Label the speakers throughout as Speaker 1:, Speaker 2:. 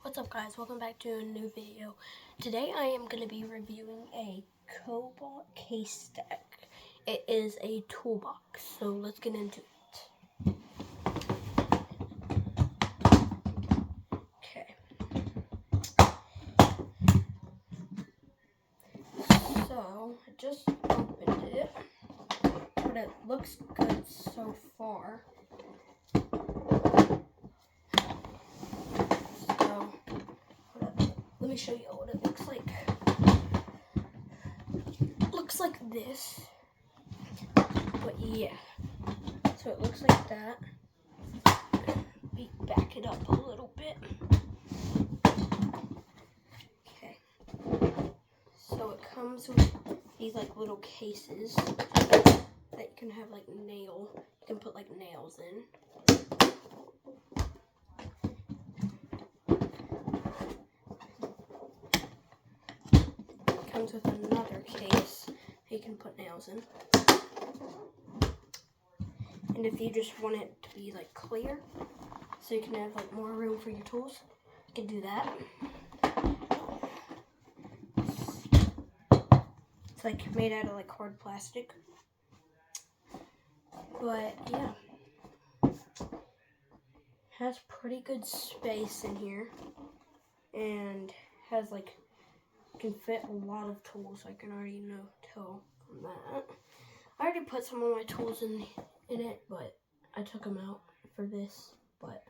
Speaker 1: What's up guys, welcome back to a new video. Today I am going to be reviewing a kobalt case stack. It is a toolbox, so let's get into it. Okay. So, I just opened it, but it looks good so far. Let me show you what it looks like. It looks like this, but yeah. So it looks like that. Back it up a little bit. Okay. So it comes with these like little cases that you can have like you can put like nails in. Comes with another case you can put nails in. And if you just want it to be like clear, so you can have like more room for your tools, you can do that. It's like made out of like hard plastic. But yeah, has pretty good space in here, and has like can fit a lot of tools. I can already tell from that. I already put some of my tools in it, but I took them out for this. But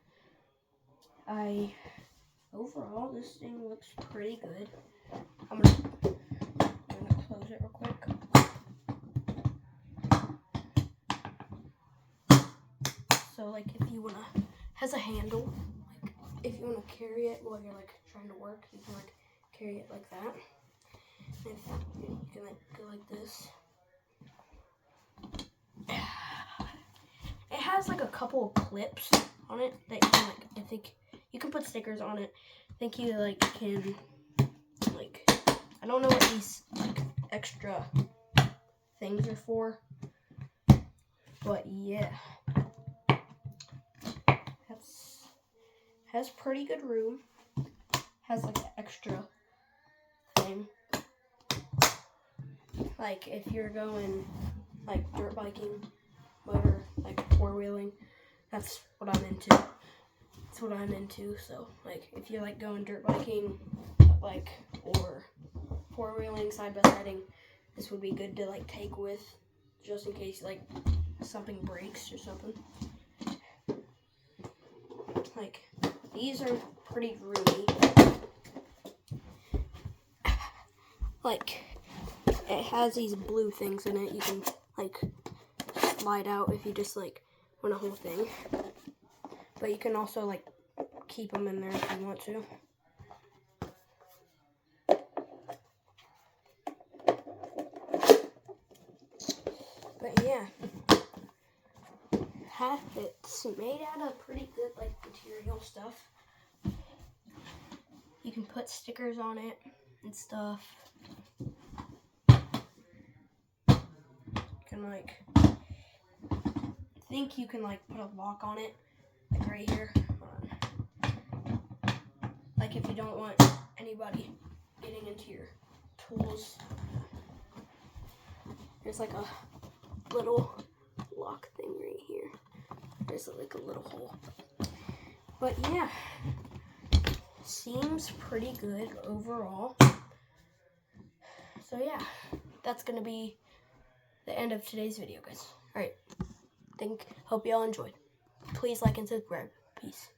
Speaker 1: overall this thing looks pretty good. I'm gonna close it real quick. So like if you has a handle, like if you wanna carry it while you're like trying to work, you can like carry it like that. And you can like go like this. It has like a couple of clips on it that you can I think you can put stickers on it. I think you can I don't know what these extra things are for, but yeah, has pretty good room. Has like an extra thing, like if you're going like dirt biking, motor, like four-wheeling, that's what I'm into. That's what I'm into. So like if you're like going dirt biking, or four-wheeling, side-by-siding, this would be good to like take with, just in case like something breaks or something. Like these are pretty roomy. Like it has these blue things in it. You can like slide out if you just like want a whole thing. But you can also like keep them in there if you want to. But yeah, it's made out of pretty good like material stuff. You can put stickers on it and stuff. You can I think you can put a lock on it, like right here. Like if you don't want anybody getting into your tools, there's like a little lock thing right here. There's like a little hole. But yeah, seems pretty good overall. So yeah, that's gonna be the end of today's video, guys. Alright, hope y'all enjoyed. Please like and subscribe. Peace.